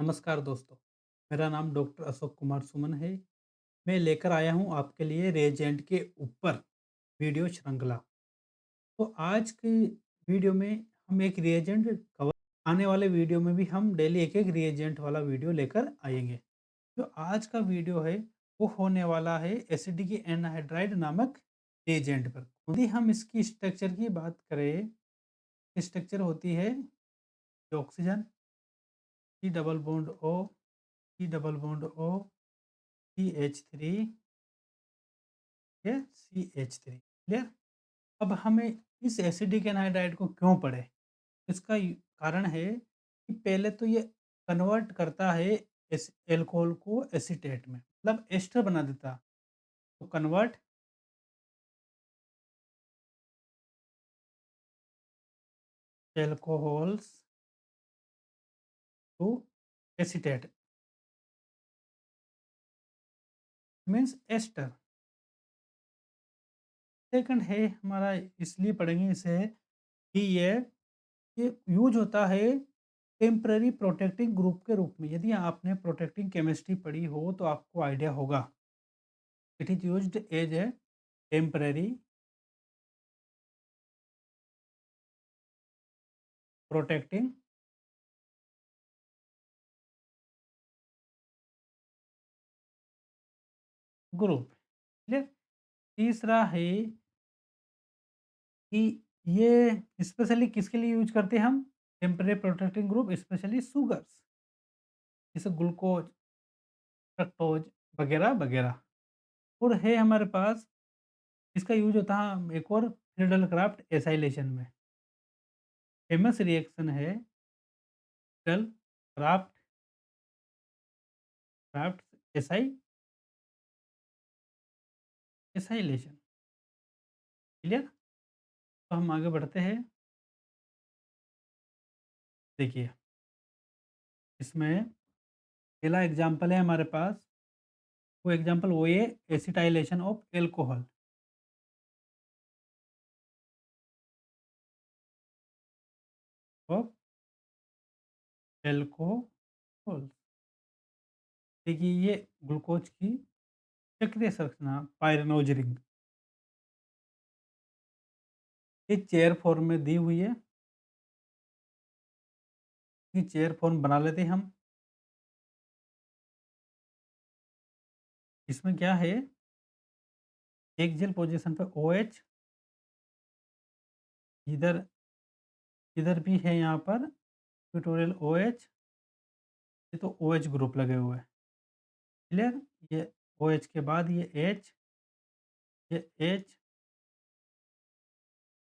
नमस्कार दोस्तों, मेरा नाम डॉक्टर अशोक कुमार सुमन है। मैं लेकर आया हूँ आपके लिए रिएजेंट के ऊपर वीडियो श्रृंखला। तो आज की वीडियो में हम एक रिएजेंट कवर आने वाले वीडियो में भी हम डेली एक-एक रिएजेंट वाला वीडियो लेकर आएँगे। जो आज का वीडियो है, वो होने वाला है एसिडिक एनहाइड्राइड नामक रिएजेंट पर। यदि हम इसकी स्ट्रक्चर की बात करें, स्ट्रक्चर होती है oxygen, C double bond O, C double bond O, CH3 ये CH3 क्लियर। अब हमें इस एसिडिक एनहाइड्राइड को क्यों पढ़े, इसका कारण है कि पहले तो ये कन्वर्ट करता है इस एल्कोहल को एसीटेट में, मतलब एस्टर बना देता। तो convert alcohols to acetate means ester. Second है हमारा, इसलिए पढ़ेंगे इसे कि ये यूज होता है टेम्पररी प्रोटेक्टिंग ग्रुप के रूप में। यदि आपने प्रोटेक्टिंग केमिस्ट्री पढ़ी हो तो आपको आइडिया होगा। It is used as a temporary protecting group. Clear. तीसरा है कि ये स्पेशली किसके लिए यूज करते हैं हम, temporary protecting group specially sugars, जैसे ग्लूकोज, फ्रक्टोज वगैरह वगैरह। और है हमारे पास, इसका यूज होता है एक और फ्रीडल क्राफ्ट एसाइलेशन में। फेमस रिएक्शन है Friedel craft Crafts acylation. Clear. तो हम आगे बढ़ते हैं। देखिए, इसमें पहला एग्जाम्पल है हमारे पास, वो एग्जाम्पल वो ये acetylation of alcohol of alcohol. देखिए, ये ग्लूकोज की चक्रीय संरचना पायरेनोज रिंग, ये चेयर फॉर्म में दी हुई है। ये चेयर फॉर्म बना लेते हैं हम। इसमें क्या है, एक जेल पोजीशन पे OH, इधर इधर भी है यहाँ पर इक्वेटोरियल OH, ये तो OH ग्रुप लगे हुए हैं। क्लियर। ये OH के बाद ये H, ये H,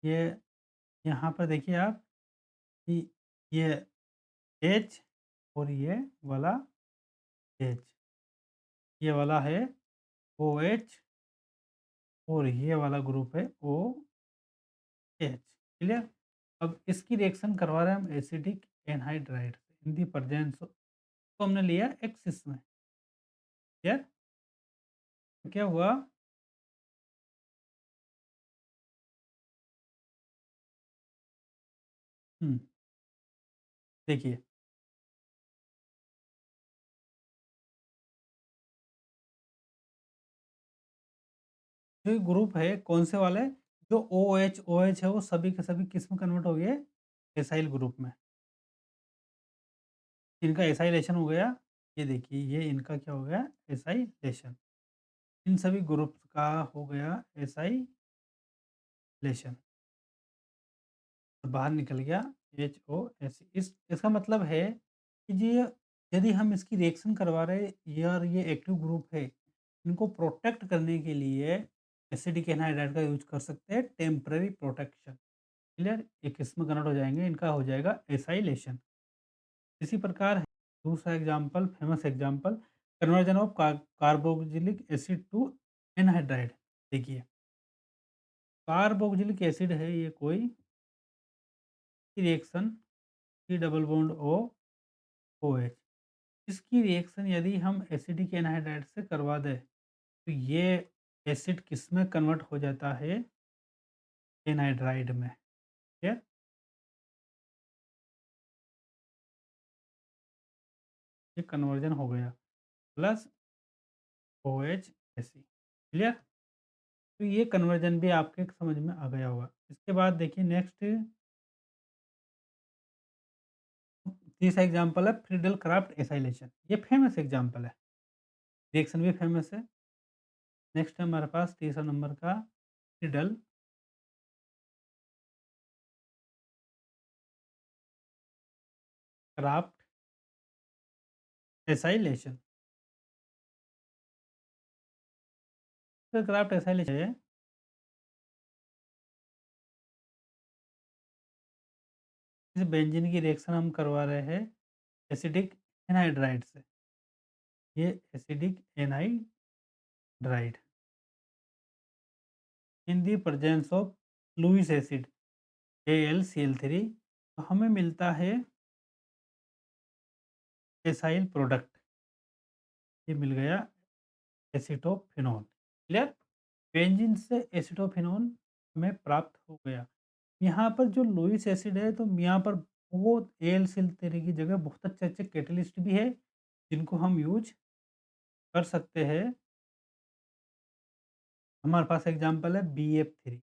ये यहाँ पर देखिए आप कि ये H और ये वाला H, ये वाला है OH और ये वाला ग्रुप है OH। क्लियर। अब इसकी रिएक्शन करवा रहे हैं हम acidic anhydride in the presence, तो हमने लिया एक्सिस में। क्लियर। तो क्या हुआ, हम्म, देखिए, जो ये ग्रुप है कौन से वाले, जो OH है वो सभी के सभी किस में कन्वर्ट हो गए, एसाइल ग्रुप में। इनका एसाइलेशन हो गया। ये देखिए, ये इनका क्या हो गया, एसाइलेशन। इन सभी ग्रुप्स का हो गया एसाइलेशन और बाहर निकल गया HOS। इसका मतलब है कि ये, यदि हम इसकी रिएक्शन करवा रहे हैं, ये और ये एक्टिव ग्रुप है, इनको प्रोटेक्ट करने के लिए एसिडिक एनहाइड्राइड का यूज कर सकते हैं, टेम्पररी प्रोटेक्शन। क्लियर। ये किस में कन्वर्ट हो जाएंगे, इनका हो जाएगा एसाइलेशन। इसी प्रकार दूसरा example, famous example, conversion of carboxylic acid to anhydride. देखिए, कार्बोक्जिलिक एसिड है ये कोई reaction, C double bond OH। इसकी रिएक्शन यदि हम एसिडिक एनहाइड्राइड से करवा दें, तो ये एसिड किस में कन्वर्ट हो जाता है, एनहाइड्राइड में। ठीक है। ये कन्वर्जन हो गया प्लस OH Fe क्लियर? तो ये कन्वर्जन भी आपके समझ में आ गया होगा। इसके बाद देखिए नेक्स्ट तीसरा एग्जांपल है फ्रीडल क्राफ्ट एसाइलेशन। ये फेमस एग्जांपल है, रिएक्शन भी फेमस है। नेक्स्ट है हमारे पास तीसरा नंबर का Friedel Crafts acylation. Friedel Crafts acylation है इस बेंजीन की रिएक्शन हम करवा रहे हैं एसिडिक एनहाइड्राइड से। ये acidic anhydride in the presence of Lewis acid AlCl3 तो हमें मिलता है एसाइल प्रोडक्ट। ये मिल गया एसीटोफिनोन क्लियर। बेंजीन से एसीटोफिनोन हमें प्राप्त हो गया। यहाँ पर जो लुइस एसिड है तो यहाँ पर बहुत AlCl3 की जगह बहुत अच्छे अच्छे कैटलिस्ट भी है जिनको हम यूज कर सकते हैं। हमारे पास एग्जांपल है BF3,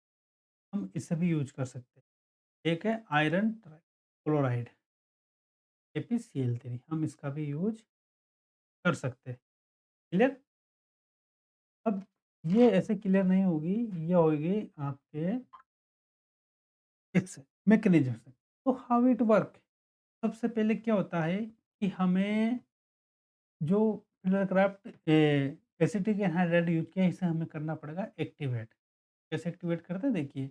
हम इसे भी यूज कर सकते हैं। एक है आयरन क्लोराइड ApCl3, हम इसका भी यूज कर सकते हैं। क्लियर। अब ये ऐसे क्लियर नहीं होगी, ये होगी आपके इससे मैकेनिज्म से। तो हाउ इट वर्क, सबसे पहले क्या होता है कि हमें जो क्राफ्ट एसिटिक एनहाइड्राइड यूज किया इसे हमें करना पड़ेगा एक्टिवेट। कैसे एक्टिवेट करते हैं देखिए।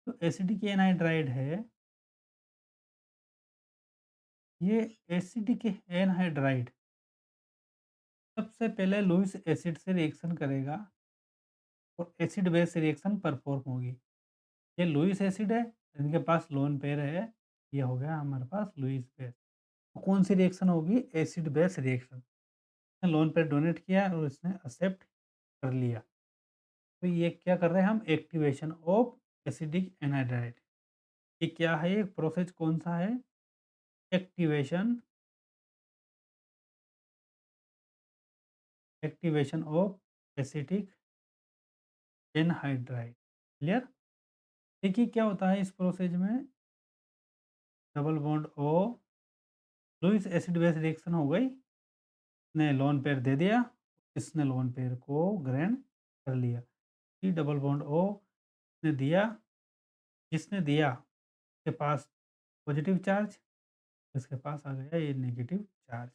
तो एसिटिक एनहाइड्राइड है, ये एसिटिक एनहाइड्राइड सबसे पहले लुईस एसिड से रिएक्शन करेगा और एसिड बेस रिएक्शन परफॉर्म होगी। ये लुईस एसिड है, इनके पास लोन पेयर है, ये हो गया हमारे पास लुईस बेस। तो कौन सी रिएक्शन होगी? Acid base reaction. इसने लोन पेयर डोनेट किया और इसने एक्सेप्ट कर लिया। तो ये क्या कर रहे हैं हम? Activation of acidic anhydride. ये क्या है? ये प्रोसेस कौन सा है? Activation activation of acetic anhydride. Clear. देखिए क्या होता है इस प्रोसेस में, double bond O, Lewis acid base reaction हो गई, ने लोन पेयर दे दिया, इसने लोन पेयर को ग्रहण कर लिया। सी डबल बॉन्ड ओ ने दिया, जिसने दिया के पास पॉजिटिव चार्ज, इसके पास आ गया ये नेगेटिव चार्ज।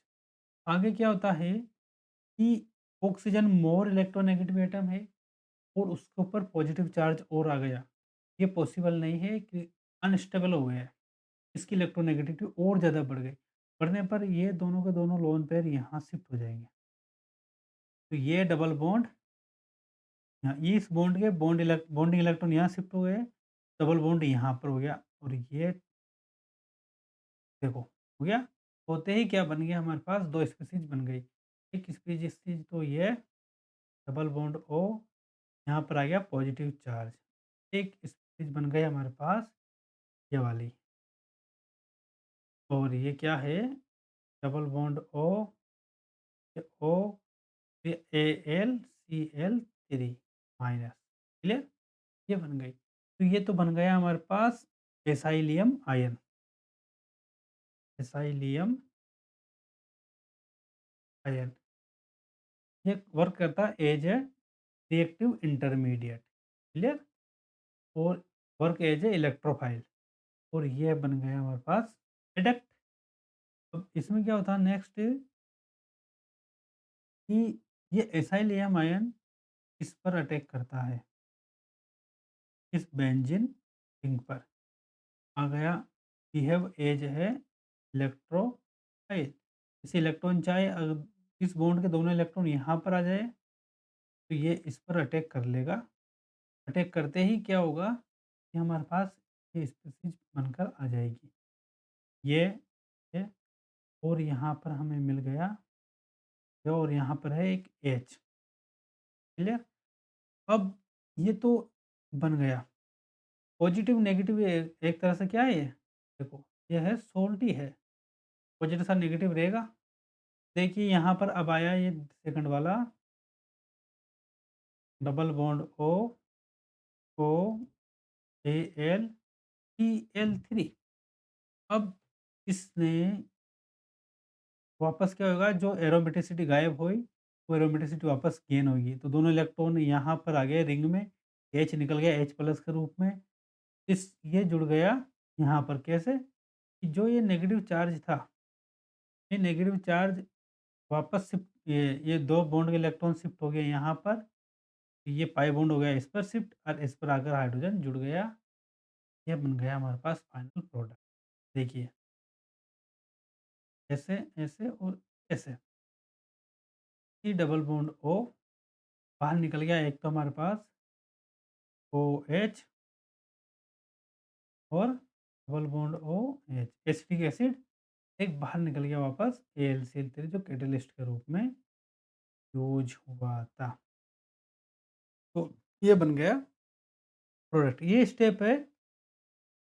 आगे क्या होता है कि ऑक्सीजन मोर इलेक्ट्रोनेगेटिव एटम है और उसके ऊपर पॉजिटिव चार्ज और आ गया। ये पॉसिबल नहीं है कि अनस्टेबल हो गया है, इसकी इलेक्ट्रोनेगेटिविटी और ज़्यादा बढ़ गई। बढ़ने पर ये दोनों के दोनों लोन पेयर यहाँ शिफ्ट हो जाएंगे। तो ये डबल बॉन्ड यहाँ, इस बॉन्ड के बॉन्डिंग इलेक्ट्रॉन यहाँ शिफ्ट हो गए, डबल बॉन्ड यहाँ पर हो गया और ये देखो हो गया। होते ही क्या बन गया हमारे पास? दो स्पीसीज बन गई। एक स्पीसीज तो ये डबल बॉन्ड ओ, यहाँ पर आ गया पॉजिटिव चार्ज। एक स्पीसीज बन गई हमारे पास ये वाली, और ये क्या है? डबल बॉन्ड ओ, ये ओ, ये AlCl3 माइनस। क्लियर। ये बन गई। तो ये तो बन गया हमारे पास एसाइलियम आयन। एसाइलियम आयन ये वर्क करता है as a reactive intermediate. Clear. और वर्क एज ए इलेक्ट्रोफाइल, और ये बन गया हमारे पास एडक्ट। अब इसमें क्या होता है नेक्स्ट कि ये एसाइलियम आयन इस पर अटैक करता है, इस बेंजीन रिंग पर आ गया, बिहेव एज है इलेक्ट्रोफाइल। इस इलेक्ट्रॉन चाहे इस बॉन्ड के दोनों इलेक्ट्रॉन यहाँ पर आ जाए तो ये इस पर अटैक कर लेगा। अटैक करते ही क्या होगा कि हमारे पास ये स्पीसीज बनकर आ जाएगी। ये और यहाँ पर हमें मिल गया ये, और यहाँ पर है एक एच। क्लियर। अब ये तो बन गया पॉजिटिव नेगेटिव, एक तरह से क्या है ये? देखो ये है सोल्टी है, पॉजिटिव सा नेगेटिव रहेगा, देखिए यहाँ पर अब आया ये सेकंड वाला डबल बॉन्ड ओ, ओ, एल, Cl3। अब इसने वापस क्या होगा, जो एरोमेटिसिटी गायब हुई, वो एरोमेटिसिटी वापस गेन होगी। तो दोनों इलेक्ट्रॉन यहाँ पर आ गए रिंग में, H निकल गया H प्लस के रूप में। ये जुड़ गया यहाँ पर कैसे? कि जो ये नेगेटिव चार्ज था, ये नेगेटिव चार्ज वापस शिफ्ट, ये 2 बॉन्ड के इलेक्ट्रॉन शिफ्ट हो गए यहाँ पर, ये पाई बॉन्ड हो गया इस पर शिफ्ट और इस पर आकर हाइड्रोजन जुड़ गया। ये बन गया हमारे पास फाइनल प्रोडक्ट। देखिए, ऐसे, ऐसे और ऐसे। ये डबल बॉन्ड O बाहर निकल गया, एक तो हमारे पास OH और double bond OH, acetic acid एक बाहर निकल गया वापस AlCl3 जो कैटालिस्ट के रूप में यूज़ हुआ था। तो ये बन गया प्रोडक्ट। ये स्टेप है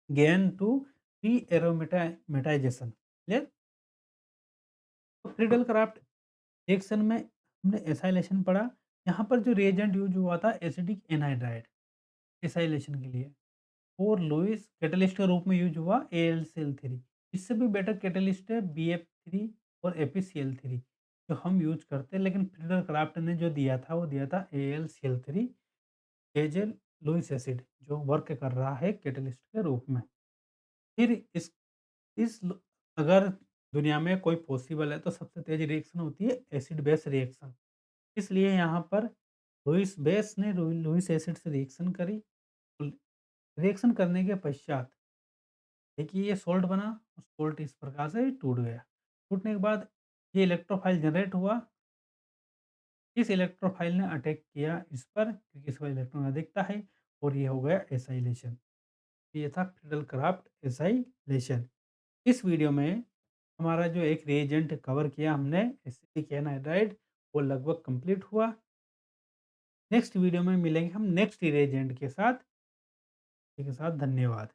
gain to rearomatisation. Clear? तो फ्रीडल क्राफ्ट रिएक्शन में हमने एसाइलेशन पढ़ा। यहाँ पर जो रिएजेंट यूज़ हुआ था एसिटिक एनहाइड्राइड एसाइलेशन के लिए, और लुईस कैटलिस्ट के रूप में यूज़ हुआ AlCl3। इससे भी बेटर कैटलिस्ट है BF3 और ApCl3 जो हम यूज़ करते हैं, लेकिन फ्रीडल क्राफ्ट ने जो दिया था वो दिया था AlCl3 as a Lewis acid जो वर्क कर रहा है कैटलिस्ट के रूप में। फिर इस ल अगर दुनिया में कोई पॉसिबल है तो सबसे तेज़ रिएक्शन होती है एसिड बेस रिएक्शन। इसलिए यहाँ पर लुईस बेस ने लुईस एसिड से रिएक्शन करी। रिएक्शन करने के पश्चात देखिए ये सोल्ट बना और सोल्ट इस प्रकार से टूट गया। टूटने के बाद ये इलेक्ट्रोफाइल जनरेट हुआ। इस इलेक्ट्रोफाइल ने अटैक किया इस पर क्योंकि इस पर इलेक्ट्रॉन अधिकता है और ये हो गया एसाइलेशन। ये था फ्रीडल क्राफ्ट एसाइलेशन। इस वीडियो में हमारा जो एक रिएजेंट कवर किया हमने एसिटिक एनहाइड्राइड, वो लगभग कंप्लीट हुआ। नेक्स्ट वीडियो में मिलेंगे हम नेक्स्ट रिएजेंट के साथ। धन्यवाद।